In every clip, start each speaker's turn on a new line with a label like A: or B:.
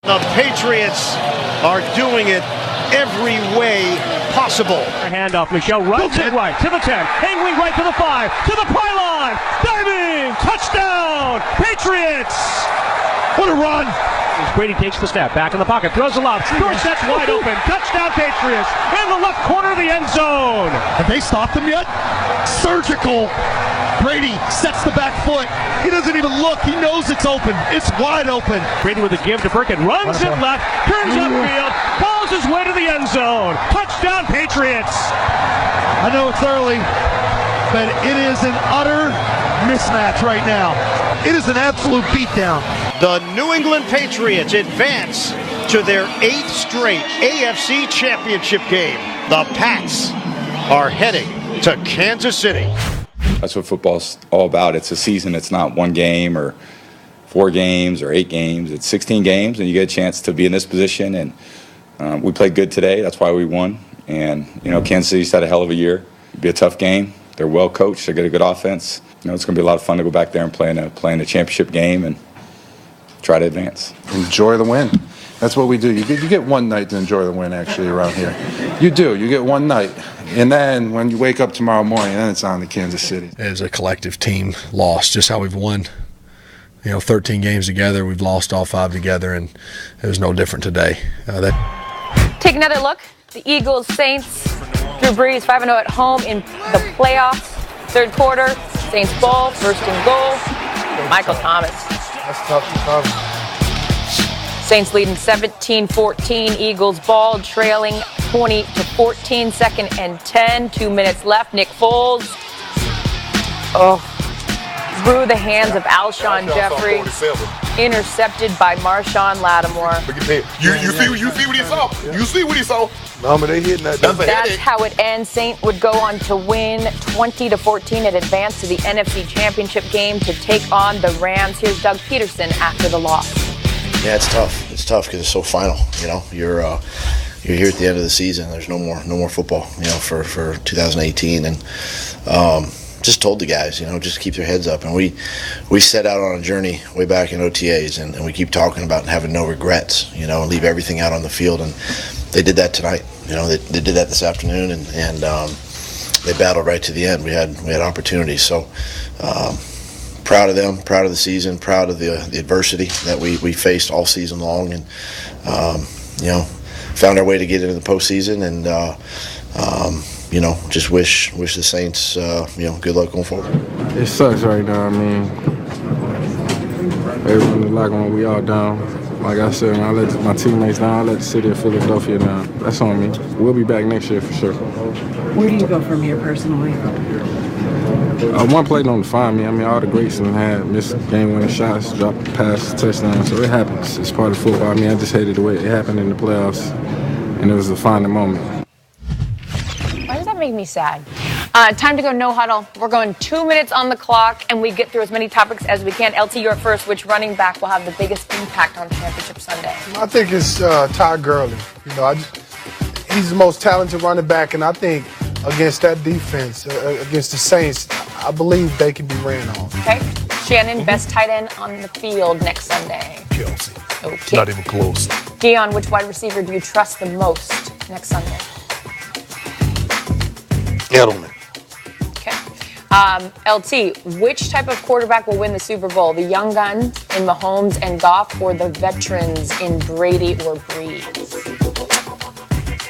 A: The Patriots are doing it every way possible.
B: Handoff, Michelle runs it right to the 10, angling right to the 5, to the pylon, diving, touchdown, Patriots!
A: What a run!
B: As Brady takes the snap, back in the pocket, throws the lob, Dorsett's wide open, touchdown Patriots, in the left corner of the end zone.
A: Have they stopped him yet? Surgical. Brady sets the back foot. He doesn't even look. He knows it's open. It's wide open.
B: Brady with a give to Burkett, runs it left, turns upfield, follows his way to the end zone. Touchdown Patriots!
A: I know it's early, but it is an utter mismatch right now. It is an absolute beatdown. The New England Patriots advance to their 8th straight AFC Championship game. The Pats are heading to Kansas City.
C: That's what football's all about. It's a season. It's not one game or 4 games or 8 games. It's 16 games, and you get a chance to be in this position. And we played good today. That's why we won. And, Kansas City's had a hell of a year. It'll be a tough game. They're well coached. They got a good offense. It's going to be a lot of fun to go back there and play in a championship game and try to advance.
D: Enjoy the win. That's what we do. You get one night to enjoy the win, actually, around here. You do. You get one night. And then when you wake up tomorrow morning, then it's on to Kansas City.
E: As a collective team, lost just how we've won. 13 games together, we've lost all 5 together, and it was no different today.
F: Take another look. The Eagles, Saints, Drew Brees 5-0 at home in the playoffs. Third quarter, Saints ball, first and goal. Michael Thomas.
G: That's tough to cover.
F: Saints leading 17-14. Eagles ball trailing 20-14. Second and 10. 2 minutes left. Nick Foles. Through the hands of Alshon Jeffrey. Intercepted by Marshawn Lattimore.
G: You see what he saw? You see what he saw? No, but they hitting that.
F: That's how it ends. Saint would go on to win 20-14 and advance to the NFC Championship game to take on the Rams. Here's Doug Peterson after the loss.
H: Yeah, it's tough. It's tough because it's so final. You're here at the end of the season. There's no more football. For 2018, and just told the guys, just keep their heads up. And we set out on a journey way back in OTAs, and we keep talking about having no regrets. And leave everything out on the field, and they did that tonight. They did that this afternoon, and they battled right to the end. We had opportunities. So. Proud of them, proud of the season, proud of the adversity that we faced all season long, and found our way to get into the postseason, and just wish the Saints good luck going forward.
D: It sucks right now. I mean, everyone in the locker room, we all down. Like I said, I let my teammates down. I let the city of Philadelphia down. That's on me. We'll be back next year for sure.
I: Where do you go from here personally?
D: One play don't define me. I mean, all the greats had missed game-winning shots, dropped pass, touchdowns. So it happens. It's part of football. I mean, I just hated the way it happened in the playoffs, and it was a final moment.
F: Why does that make me sad? Time to go no huddle. We're going 2 minutes on the clock, and we get through as many topics as we can. LT, you're first. Which running back will have the biggest impact on Championship Sunday?
G: I think it's Todd Gurley. He's the most talented running back, and I think against that defense, against the Saints, I believe they can be ran on.
F: Okay. Shannon, best tight end on the field next Sunday.
G: Kelsey.
F: Okay.
G: Not even close.
F: Dion, which wide receiver do you trust the most next Sunday?
G: Edelman.
F: Okay. LT, which type of quarterback will win the Super Bowl? The young guns in Mahomes and Goff, or the veterans in Brady or Brees?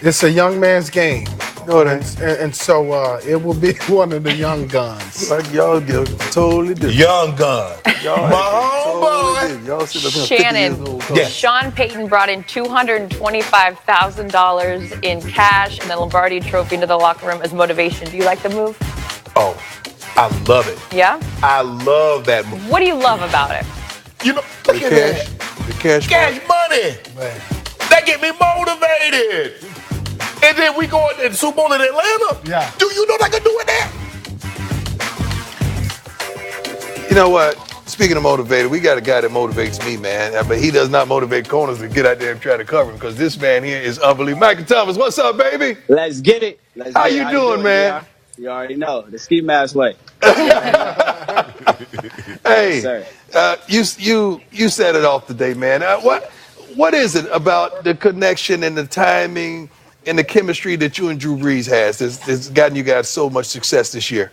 G: It's a young man's game. And so it will be one of the young guns.
J: Like y'all get totally different.
G: Young gun.
J: My homeboy. Y'all
F: Shannon, Sean Payton brought in $225,000 in cash and the Lombardi Trophy into the locker room as motivation. Do you like the move?
G: Oh, I love it.
F: Yeah?
G: I love that move.
F: What do you love about it?
G: Look at that.
J: The cash
G: money. Man. That get me motivated. And then we go to the Super Bowl in Atlanta. Yeah. Do you know what I can do with that?
J: You know what? Speaking of motivated, we got a guy that motivates me, man. But he does not motivate corners to get out there and try to cover him, because this man here is unbelievable. Michael Thomas, what's up, baby?
K: Let's get it.
J: How you doing, man?
K: You already know. The ski mask way.
J: Hey, you set it off today, man. What is it about the connection and the timing and the chemistry that you and Drew Brees has that's gotten you guys so much success this year?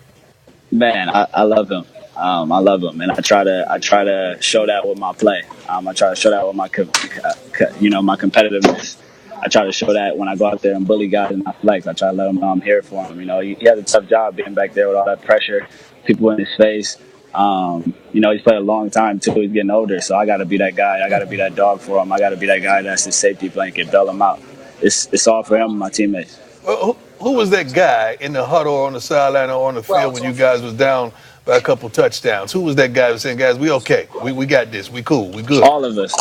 K: Man, I love him. I love him, and I try to show that with my play. I try to show that with my my competitiveness. I try to show that when I go out there and bully guys in my flex. I try to let him know I'm here for him. He has a tough job being back there with all that pressure, people in his face. He's played a long time too. He's getting older, so I got to be that guy. I got to be that dog for him. I got to be that guy that's his safety blanket, bail him out. It's all for him and my teammates.
J: Who was that guy in the huddle or on the sideline or on the field when you guys was down by a couple touchdowns? Who was that guy who was saying, guys, we okay. We got this. We cool. We good.
K: All of us.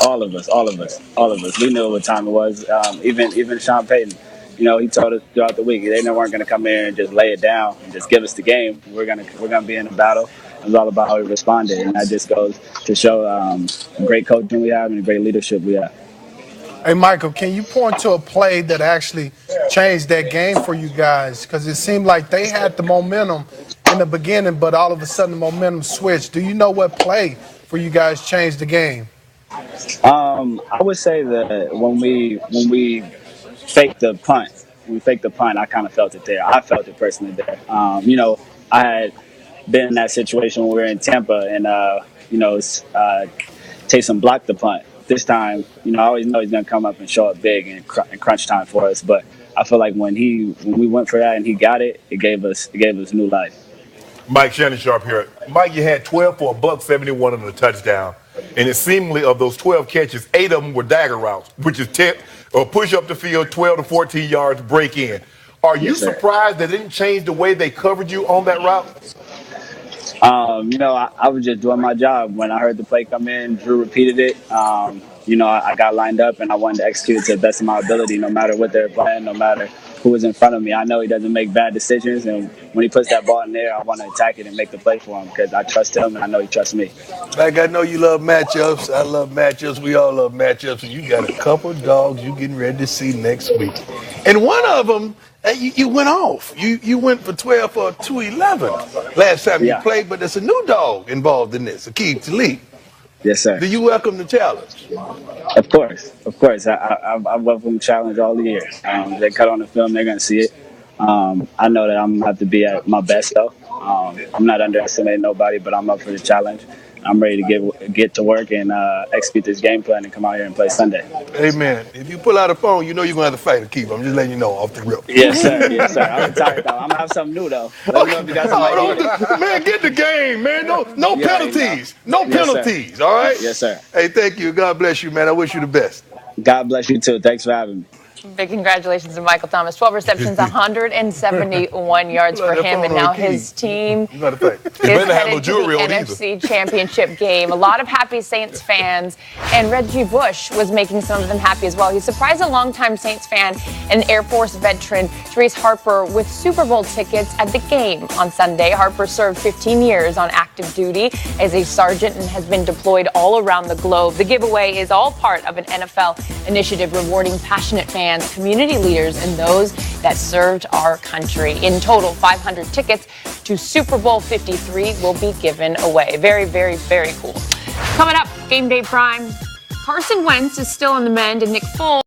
K: We knew what time it was. Even Sean Payton, he told us throughout the week they weren't going to come here and just lay it down and just give us the game. We're gonna be in a battle. It was all about how we responded, and that just goes to show great coaching we have and great leadership we have.
G: Hey, Michael, can you point to a play that actually changed that game for you guys? Because it seemed like they had the momentum in the beginning, but all of a sudden the momentum switched. Do you know what play for you guys changed the game?
K: I would say that when we faked the punt, I kind of felt it there. I felt it personally there. I had been in that situation when we were in Tampa, and Taysom blocked the punt. This time, I always know he's going to come up and show up big in crunch time for us. But I feel like when we went for that and he got it, it gave us new life.
L: Mike, Shannon, Sharpe here. Mike, you had 12 for $171 on the touchdown, and it seemingly of those 12 catches, 8 of them were dagger routes, which is push up the field, 12 to 14 yards, break in. Are you surprised that it didn't change the way they covered you on that route?
K: I was just doing my job. When I heard the play come in, Drew repeated it. I got lined up and I wanted to execute it to the best of my ability, no matter what they're playing, no matter who was in front of me. I know he doesn't make bad decisions, and when he puts that ball in there, I want to attack it and make the play for him because I trust him and I know he trusts me.
J: Like, I know you love matchups. I love matchups. We all love matchups. And you got a couple dogs you getting ready to see next week. And one of them, you went off. You went for 12 for 211 last time you played, but there's a new dog involved in this, Akeem Talib.
K: Yes, sir.
J: Do you welcome the challenge?
K: Of course. I welcome the challenge all the year. They cut on the film, they're going to see it. I know that I'm going to have to be at my best, though. I'm not underestimating nobody, but I'm up for the challenge. I'm ready to get to work and execute this game plan and come out here and play Sunday.
J: Amen. If you pull out a phone, you know you're going to have to fight Akeem. I'm just letting you know off the rip.
K: Yes, sir. I'm retired, though. I'm going to have something new, though. Let me know if you got something.
J: Man, get the game, man. No penalties. No penalties,
K: sir.
J: All right?
K: Yes, sir.
J: Hey, thank you. God bless you, man. I wish you the best.
K: God bless you, too. Thanks for having me.
F: Big congratulations to Michael Thomas. 12 receptions, 171 yards for him, and now his team is headed to the NFC Championship game. A lot of happy Saints fans, and Reggie Bush was making some of them happy as well. He surprised a longtime Saints fan and Air Force veteran, Therese Harper, with Super Bowl tickets at the game on Sunday. Harper served 15 years on active duty as a sergeant and has been deployed all around the globe. The giveaway is all part of an NFL initiative rewarding passionate fans, community leaders, and those that served our country. In total, 500 tickets to Super Bowl 53 will be given away. Very, very, very cool. Coming up, Game Day Prime. Carson Wentz is still on the mend, and Nick Foles